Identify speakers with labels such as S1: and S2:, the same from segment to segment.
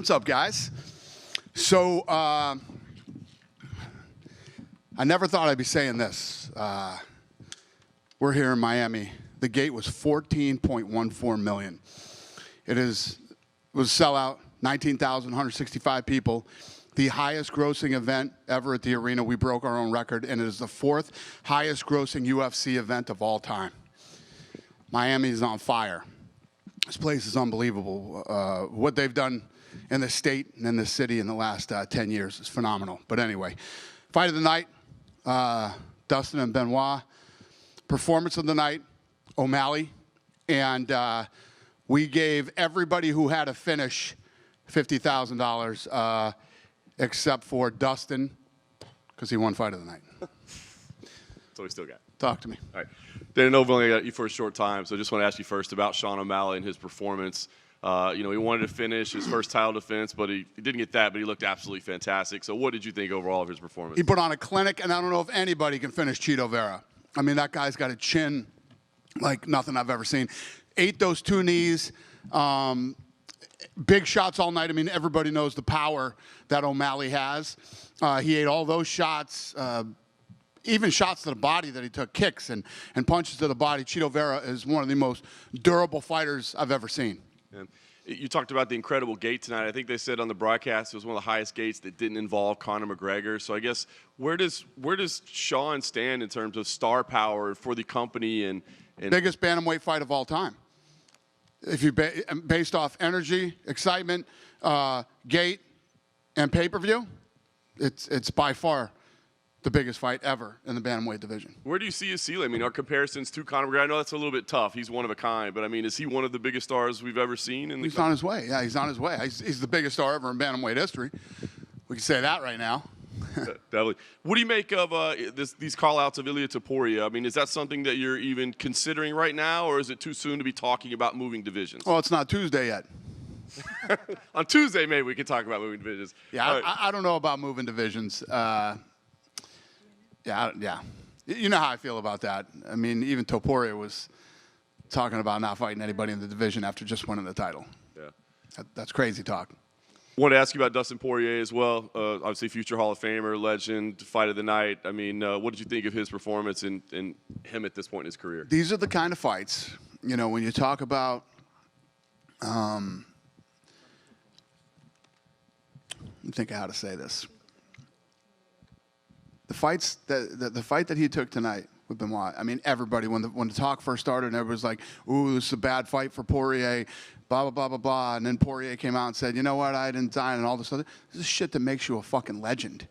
S1: What's up, guys? So, I never thought I'd be saying this. We're here in Miami. The gate was 14.14 million. It was a sellout, 19,165 people. The highest grossing event ever at the arena. We broke our own record, and it is the 4th highest grossing UFC event of all time. Miami is on fire. This place is unbelievable. What they've done in the state and in the city in the last 10 years is phenomenal. But anyway, fight of the night, Dustin and Benoit. Performance of the night, O'Malley. And we gave everybody who had a finish $50,000 except for Dustin, because he won fight of the night.
S2: So we still got.
S1: Talk to me.
S2: All right. Dan, I know we've only got you for a short time, so I just want to ask you first about Sean O'Malley and his performance. He wanted to finish his first title defense, but he didn't get that, but he looked absolutely fantastic. So what did you think overall of his performance?
S1: He put on a clinic, and I don't know if anybody can finish Chito Vera. I mean, that guy's got a chin like nothing I've ever seen. Ate those 2 knees. Big shots all night. I mean, everybody knows the power that O'Malley has. He ate all those shots, even shots to the body that he took, kicks and punches to the body. Chito Vera is one of the most durable fighters I've ever seen.
S2: Yeah. You talked about the incredible gate tonight. I think they said on the broadcast it was one of the highest gates that didn't involve Conor McGregor. So I guess where does Sean stand in terms of star power for the company and
S1: biggest bantamweight fight of all time? If you based off energy, excitement, gate, and pay-per-view, it's by far the biggest fight ever in the bantamweight division.
S2: Where do you see his ceiling? I mean, our comparisons to Conor McGregor, I know that's a little bit tough. He's one of a kind, but I mean, is he one of the biggest stars we've ever seen?
S1: He's on his way. Yeah, he's on his way. He's the biggest star ever in bantamweight history. We can say that right now.
S2: Definitely. What do you make of these call-outs of Ilia Topuria? I mean, is that something that you're even considering right now, or is it too soon to be talking about moving divisions?
S1: Well, it's not Tuesday yet.
S2: On Tuesday, maybe we can talk about moving divisions.
S1: Yeah, I don't know about moving divisions. Yeah. You know how I feel about that. I mean, even Topuria was talking about not fighting anybody in the division after just winning the title.
S2: Yeah.
S1: That's crazy talk.
S2: I want to ask you about Dustin Poirier as well. Obviously, future Hall of Famer, legend, fight of the night. I mean, what did you think of his performance and him at this point in his career?
S1: These are the kind of fights, when you talk about let me think of how to say this. The fight that he took tonight with Benoit. I mean, everybody, when the talk first started, and everybody was like, "Ooh, this is a bad fight for Poirier," blah blah blah blah blah. And then Poirier came out and said, "You know what? I didn't die," and all this other. This is shit that makes you a fucking legend.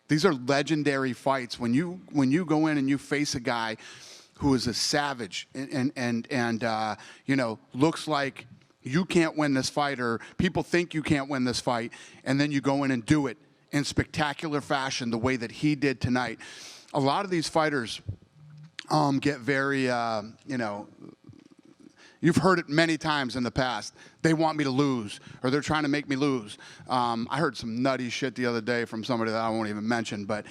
S1: These are legendary fights. When you go in and you face a guy who is a savage and looks like you can't win this fight, or people think you can't win this fight, and then you go in and do it in spectacular fashion the way that he did tonight. A lot of these fighters get very, you've heard it many times in the past. They want me to lose, or they're trying to make me lose. I heard some nutty shit the other day from somebody that I won't even mention, but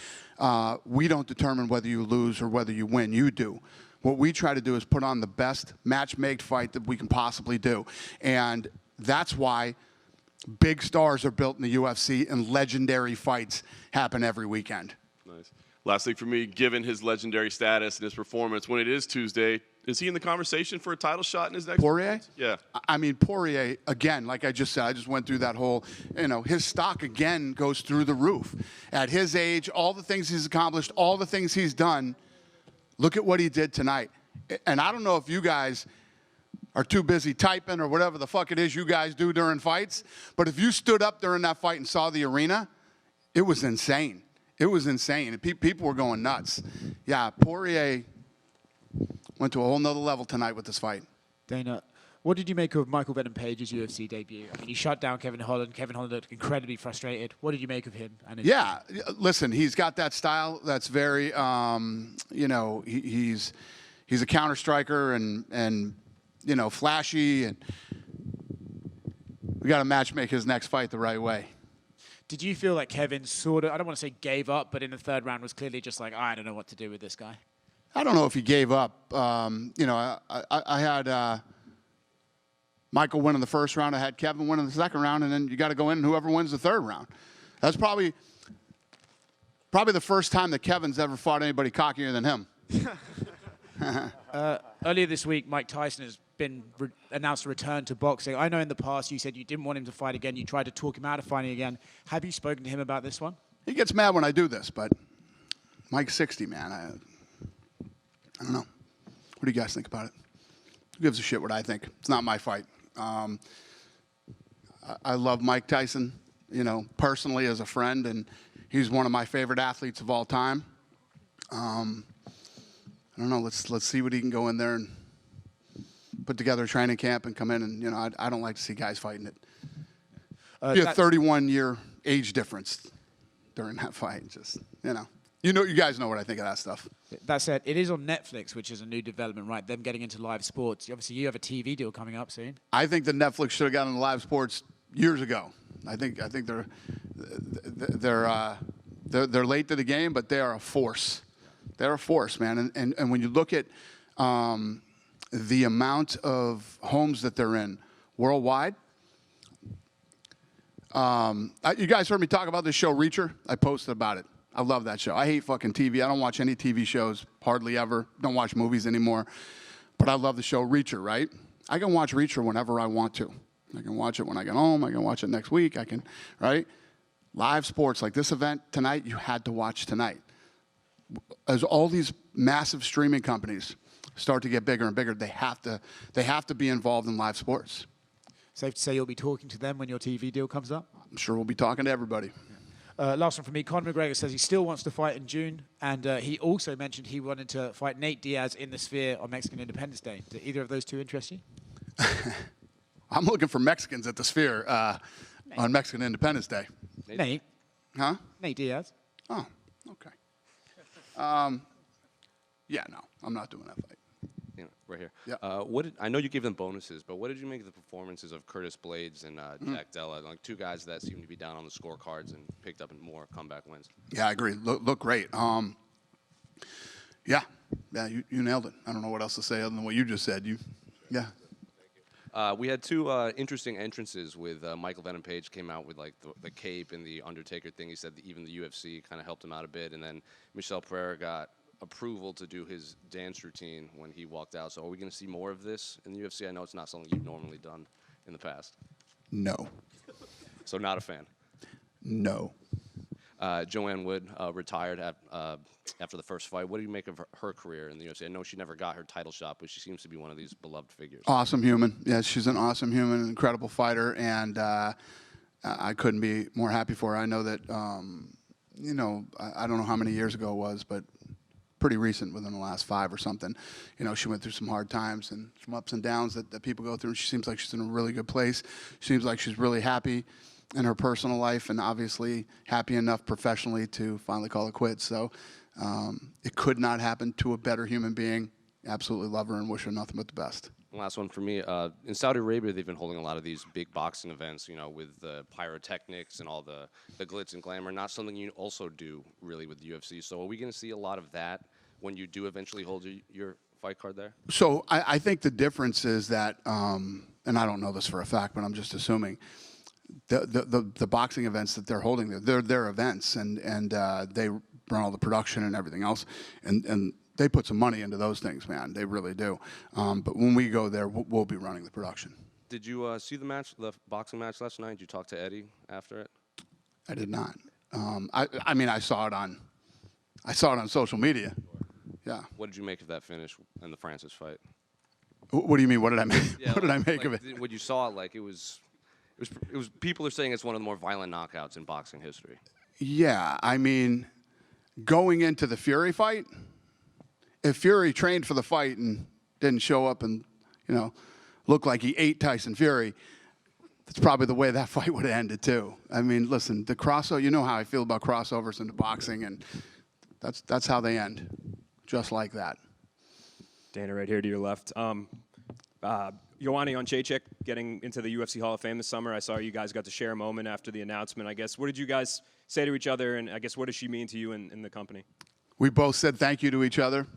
S1: we don't determine whether you lose or whether you win. You do. What we try to do is put on the best match-made fight that we can possibly do. And that's why big stars are built in the UFC, and legendary fights happen every weekend.
S2: Nice. Last thing for me, given his legendary status and his performance, when it is Tuesday, is he in the conversation for a title shot in his next
S1: Poirier?
S2: Performance? Yeah.
S1: I mean, Poirier, again, like I just said, I just went through that whole, his stock again goes through the roof. At his age, all the things he's accomplished, all the things he's done, look at what he did tonight. And I don't know if you guys are too busy typing or whatever the fuck it is you guys do during fights, but if you stood up during that fight and saw the arena, it was insane. It was insane. People were going nuts. Yeah, Poirier went to a whole nother level tonight with this fight.
S3: Dana, what did you make of Michael Venom Page's UFC debut? I mean, he shut down Kevin Holland. Kevin Holland looked incredibly frustrated. What did you make of him?
S1: Yeah, listen, he's got that style that's very, he's a counter striker and flashy, and we got to match-make his next fight the right way.
S3: Did you feel like Kevin sort of, I don't want to say gave up, but in the third round was clearly just like, I don't know what to do with this guy? I
S1: don't know if he gave up. I had Michael winning the first round. I had Kevin winning the second round, and then you got to go in and whoever wins the third round. That's probably the first time that Kevin's ever fought anybody cockier than him.
S3: Earlier this week, Mike Tyson has been announced a return to boxing. I know in the past you said you didn't want him to fight again. You tried to talk him out of fighting again. Have you spoken to him about this one?
S1: He gets mad when I do this, but Mike's 60, man. I don't know. What do you guys think about it? Who gives a shit what I think? It's not my fight. I love Mike Tyson, you know, personally as a friend, and he's one of my favorite athletes of all time. I don't know. Let's see what he can go in there and put together a training camp and come in. And you know, I don't like to see guys fighting it. Be a 31-year age difference during that fight. Just you guys know what I think of that stuff.
S3: That said, it is on Netflix, which is a new development, right? Them getting into live sports. Obviously, you have a TV deal coming up soon.
S1: I think that Netflix should have gotten into live sports years ago. I think they're late to the game, but they are a force. They're a force, man. And when you look at the amount of homes that they're in worldwide, you guys heard me talk about this show, Reacher? I posted about it. I love that show. I hate fucking TV. I don't watch any TV shows, hardly ever. Don't watch movies anymore. But I love the show Reacher, right? I can watch Reacher whenever I want to. I can watch it when I get home. I can watch it next week. Right? Live sports like this event tonight, you had to watch tonight. As all these massive streaming companies start to get bigger and bigger, they have to be involved in live sports.
S3: Safe to say you'll be talking to them when your TV deal comes up?
S1: I'm sure we'll be talking to everybody.
S3: Last one from me. Conor McGregor says he still wants to fight in June, and he also mentioned he wanted to fight Nate Diaz in the Sphere on Mexican Independence Day. Do either of those two interest you?
S1: I'm looking for Mexicans at the Sphere on Mexican Independence Day.
S3: Nate?
S1: Huh?
S3: Nate Diaz.
S1: Oh, okay. Yeah, no, I'm not doing that fight.
S4: Yeah, right here.
S1: Yeah.
S4: I know you gave them bonuses, but what did you make of the performances of Curtis Blades and Jack Della, like two guys that seem to be down on the scorecards and picked up more comeback wins?
S1: Yeah, I agree. Look great. Yeah, you nailed it. I don't know what else to say other than what you just said.
S4: We had two interesting entrances with Michael Venom Page came out with like the cape and the Undertaker thing. He said that even the UFC kind of helped him out a bit, and then Michel Pereira got approval to do his dance routine when he walked out. So are we going to see more of this in the UFC? I know it's not something you've normally done in the past.
S1: No.
S4: So not a fan.
S1: No.
S4: Joanne Wood retired after the first fight. What do you make of her career in the UFC? I know she never got her title shot, but she seems to be one of these beloved figures.
S1: Awesome human. Yeah, she's an awesome human, an incredible fighter, and I couldn't be more happy for her. I know that, I don't know how many years ago it was, but pretty recent, within the last 5 or something. She went through some hard times and some ups and downs that people go through, and she seems like she's in a really good place. She seems like she's really happy in her personal life and obviously happy enough professionally to finally call it quits. So it could not happen to a better human being. Absolutely love her and wish her nothing but the best.
S4: Last one for me. In Saudi Arabia, they've been holding a lot of these big boxing events, with the pyrotechnics and all the glitz and glamour. Not something you also do really with the UFC. So are we going to see a lot of that when you do eventually hold your fight card there?
S1: So I think the difference is that, and I don't know this for a fact, but I'm just assuming, the boxing events that they're holding there, they're their events, and they run all the production and everything else, and they put some money into those things, man. They really do. But when we go there, we'll be running the production.
S4: Did you see the boxing match last night? Did you talk to Eddie after it?
S1: I did not. I mean, I saw it on social media. Yeah.
S4: What did you make of that finish in the Francis fight?
S1: What do you mean? What did I make?
S4: Yeah,
S1: what did I make of it?
S4: When you saw it, like it was. People are saying it's one of the more violent knockouts in boxing history.
S1: Yeah, I mean, going into the Fury fight, if Fury trained for the fight and didn't show up and, look like he ate Tyson Fury, that's probably the way that fight would have ended too. I mean, listen, the crossover, you know how I feel about crossovers into boxing, and that's how they end, just like that.
S5: Dana, right here to your left. Joanne Wood getting into the UFC Hall of Fame this summer. I saw you guys got to share a moment after the announcement. I guess, what did you guys say to each other, and I guess what does she mean to you in the company?
S1: We both said thank you to each other.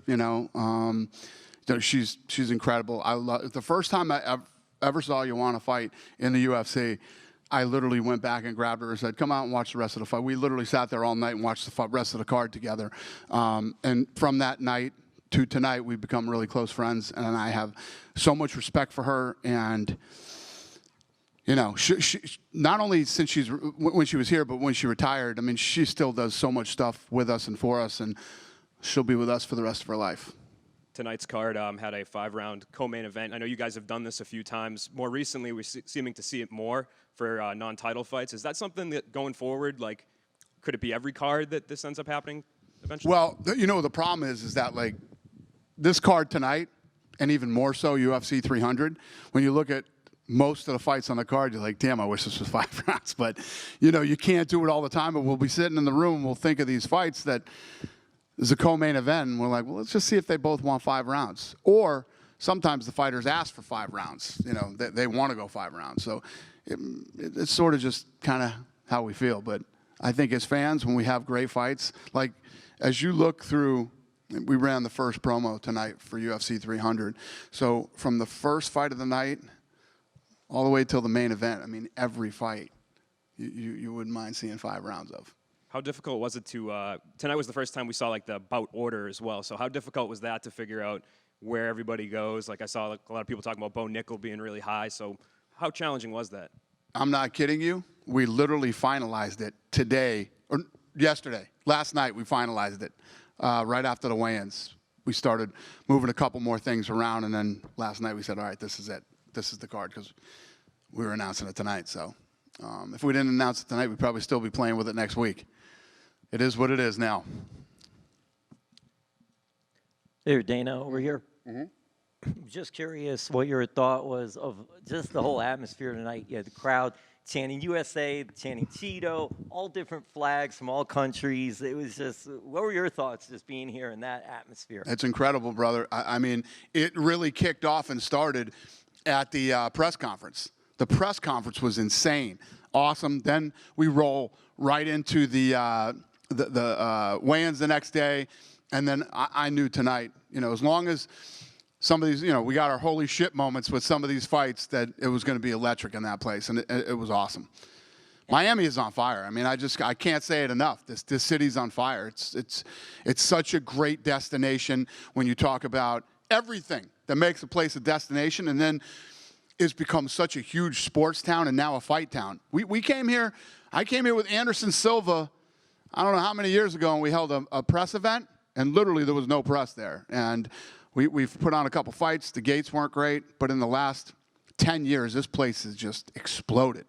S1: She's incredible. I love the first time I ever saw Joanne fight in the UFC, I literally went back and grabbed her and said, come out and watch the rest of the fight. We literally sat there all night and watched the rest of the card together. And from that night to tonight, we've become really close friends, and I have so much respect for her. And you know, she, not only since when she was here, but when she retired, I mean, she still does so much stuff with us and for us, and she'll be with us for the rest of her life.
S5: Tonight's card had a 5-round co-main event. I know you guys have done this a few times. More recently, we're seeming to see it more for non-title fights. Is that something that going forward, like, could it be every card that this ends up happening eventually?
S1: Well, you know, the problem is that, like, this card tonight, and even more so UFC 300, when you look at most of the fights on the card, you're like, damn, I wish this was 5 rounds. But, you know, you can't do it all the time. But we'll be sitting in the room and we'll think of these fights that is a co-main event. And we're like, well, let's just see if they both want 5 rounds. Or sometimes the fighters ask for 5 rounds. You know, they want to go 5 rounds. So it's sort of just kind of how we feel. But I think as fans, when we have great fights, like as you look through, we ran the first promo tonight for UFC 300. So from the first fight of the night all the way till the main event, I mean, every fight you wouldn't mind seeing 5 rounds of.
S5: How difficult was it to, tonight was the first time we saw like the bout order as well. So how difficult was that to figure out where everybody goes? Like I saw like, a lot of people talking about Bo Nickel being really high. So how challenging was that?
S1: I'm not kidding you. We literally finalized it today, or yesterday. Last night we finalized it right after the weigh-ins. We started moving a couple more things around, and then last night we said, all right, this is it. This is the card, because we were announcing it tonight. So if we didn't announce it tonight, we'd probably still be playing with it next week. It is what it is now.
S6: Here, Dana, over here. Just curious what your thought was of just the whole atmosphere tonight. Yeah, the crowd chanting USA, chanting Chito, all different flags from all countries. It was just, what were your thoughts just being here in that atmosphere?
S1: It's incredible, brother. I mean, it really kicked off and started at the press conference. The press conference was insane, awesome. Then we roll right into the weigh-ins the next day, and then I knew tonight, you know, as long as some of these, you know, we got our holy shit moments with some of these fights, that it was going to be electric in that place, and it was awesome. Miami is on fire. I mean, I can't say it enough. This city's on fire. It's such a great destination when you talk about everything that makes a place a destination, and then it's become such a huge sports town and now a fight town. We came here, I came here with Anderson Silva, I don't know how many years ago, and we held a press event, and literally there was no press there. And we've put on a couple fights. The gates weren't great, but in the last 10 years, this place has just exploded.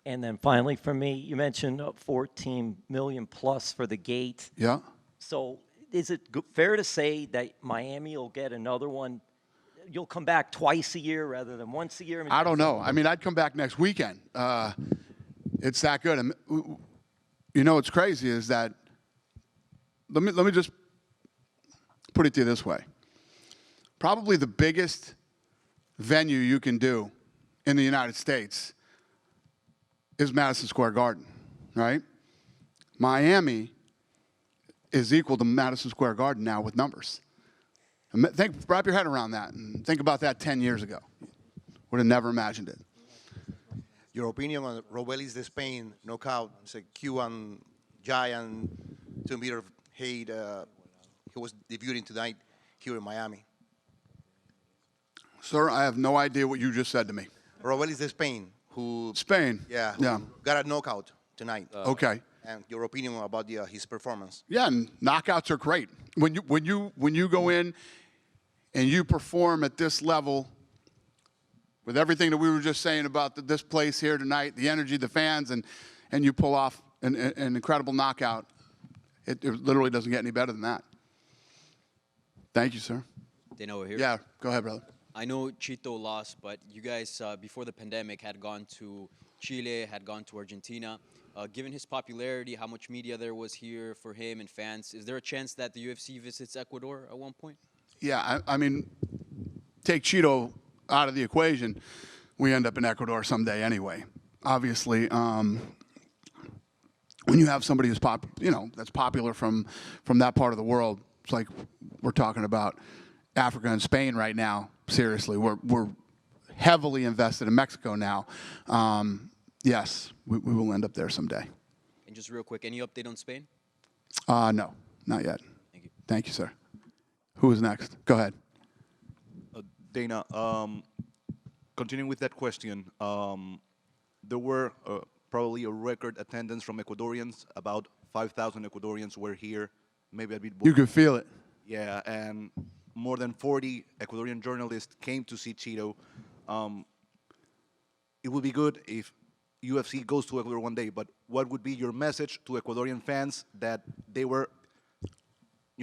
S6: And then finally, for me, you mentioned 14 million plus for the gate.
S1: Yeah.
S6: So is it fair to say that Miami will get another one? You'll come back twice a year rather than once a year? I mean,
S1: I don't know. I mean, I'd come back next weekend. It's that good. And, you know what's crazy is that, let me just put it to you this way. Probably the biggest venue you can do in the United States is Madison Square Garden, right? Miami is equal to Madison Square Garden now with numbers. Wrap your head around that and think about that 10 years ago. Would have never imagined it.
S7: Your opinion on Robelis de Spain knockout? It's a Cuban giant, 2-meter height. He was debuting tonight here in Miami.
S1: Sir, I have no idea what you just said to me.
S7: Robelis de Spain, who
S1: Spain.
S7: yeah,
S1: Yeah.
S7: who got a knockout tonight.
S1: Okay.
S7: And your opinion about his performance?
S1: Yeah, and knockouts are great. When you go in and you perform at this level, with everything that we were just saying about this place here tonight, the energy, the fans, and you pull off an incredible knockout, it literally doesn't get any better than that. Thank you, sir.
S8: Dana over here.
S1: Yeah, go ahead, brother.
S8: I know Chito lost, but you guys, before the pandemic, had gone to Chile, had gone to Argentina. Given his popularity, how much media there was here for him and fans, is there a chance that the UFC visits Ecuador at one point? Yeah,
S1: I mean, take Chito out of the equation, we end up in Ecuador someday anyway. Obviously, when you have somebody who's that's popular from that part of the world, it's like we're talking about Africa and Spain right now. Seriously, we're heavily invested in Mexico now. Yes, we will end up there someday.
S8: And just real quick, any update on Spain?
S1: No, not yet.
S8: Thank you.
S1: Thank you, sir. Who is next? Go ahead.
S9: Dana, continuing with that question, there were probably a record attendance from Ecuadorians. About 5,000 Ecuadorians were here, maybe a bit more.
S1: You can feel it.
S9: Yeah, and more than 40 Ecuadorian journalists came to see Chito. It would be good if UFC goes to Ecuador one day, but what would be your message to Ecuadorian fans that they were,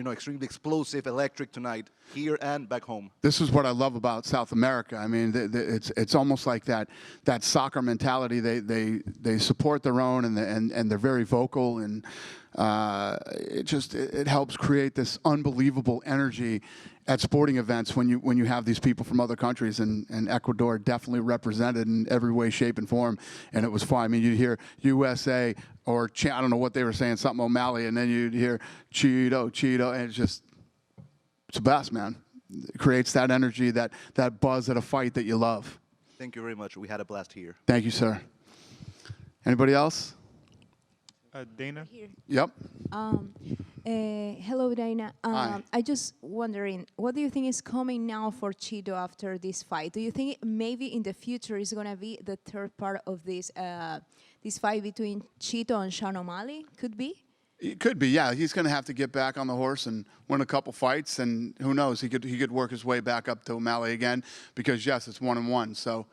S9: extremely explosive, electric tonight, here and back home?
S1: This is what I love about South America. I mean, it's almost like that soccer mentality. They support their own, and they're very vocal, and it helps create this unbelievable energy at sporting events when you have these people from other countries, and Ecuador definitely represented in every way, shape, and form, and it was fun. I mean, you'd hear USA or I don't know what they were saying, something O'Malley, and then you'd hear Chito, and it's the best, man. It creates that energy, that buzz at a fight that you love.
S9: Thank you very much. We had a blast here.
S1: Thank you, sir. Anybody else?
S10: Dana?
S11: Here.
S1: Yep.
S11: Hello, Dana.
S1: Hi.
S11: I just wondering, what do you think is coming now for Chito after this fight? Do you think maybe in the future is going to be the third part of this this fight between Chito and Sean O'Malley? Could be?
S1: It could be, yeah. He's going to have to get back on the horse and win a couple fights, and who knows? He could work his way back up to O'Malley again, because yes, it's 1-1. So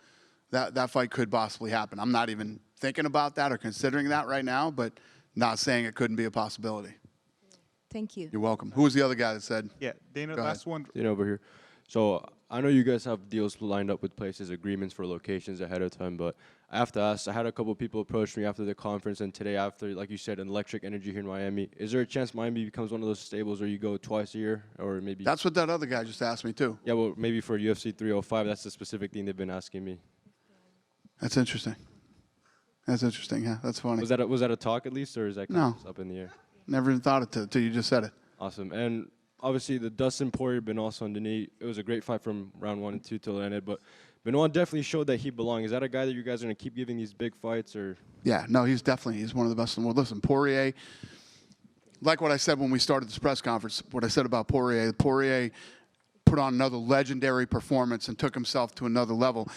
S1: that fight could possibly happen. I'm not even thinking about that or considering that right now, but not saying it couldn't be a possibility.
S11: Thank you.
S1: You're welcome. Who was the other guy that said?
S10: Yeah, Dana,
S1: Go
S10: last
S1: ahead.
S10: one.
S12: Dana over here. So I know you guys have deals lined up with places, agreements for locations ahead of time, but I have to ask, I had a couple of people approach me after the conference and today after, like you said, an electric energy here in Miami. Is there a chance Miami becomes one of those stables where you go twice a year, or maybe?
S1: That's what that other guy just asked me too.
S12: Yeah, well, maybe for UFC 305, that's the specific thing they've been asking me.
S1: That's interesting. That's interesting, yeah. That's funny.
S12: Was that a talk at least, or is that kind of just up in the air?
S1: Never even thought it till you just said it.
S12: Awesome. And obviously the Dustin Poirier Benoit Saint-Denis, it was a great fight from round 1 and 2 till it ended, but Benoit definitely showed that he belonged. Is that a guy that you guys are going to keep giving these big fights, or?
S1: Yeah, no, he's one of the best in the world. Listen, Poirier, like what I said when we started this press conference, what I said about Poirier put on another legendary performance and took himself to another level,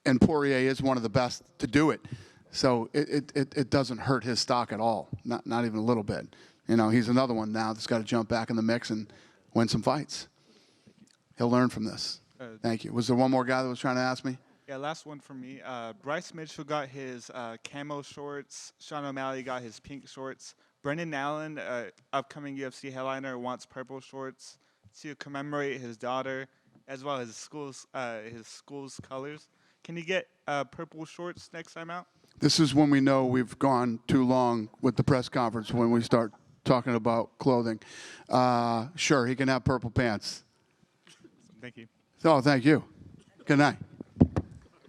S1: and Poirier is one of the best to do it. So it doesn't hurt his stock at all, not even a little bit. He's another one now that's got to jump back in the mix and win some fights. He'll learn from this. Thank you. Was there one more guy that was trying to ask me?
S10: Yeah, last one for me. Bryce Mitchell got his camo shorts. Sean O'Malley got his pink shorts. Brendan Allen, upcoming UFC headliner, wants purple shorts to commemorate his daughter, as well as his school's colors. Can you get purple shorts next time out?
S1: This is when we know we've gone too long with the press conference, when we start talking about clothing. Sure, he can have purple pants.
S10: Thank you.
S1: Oh, thank you. Good night.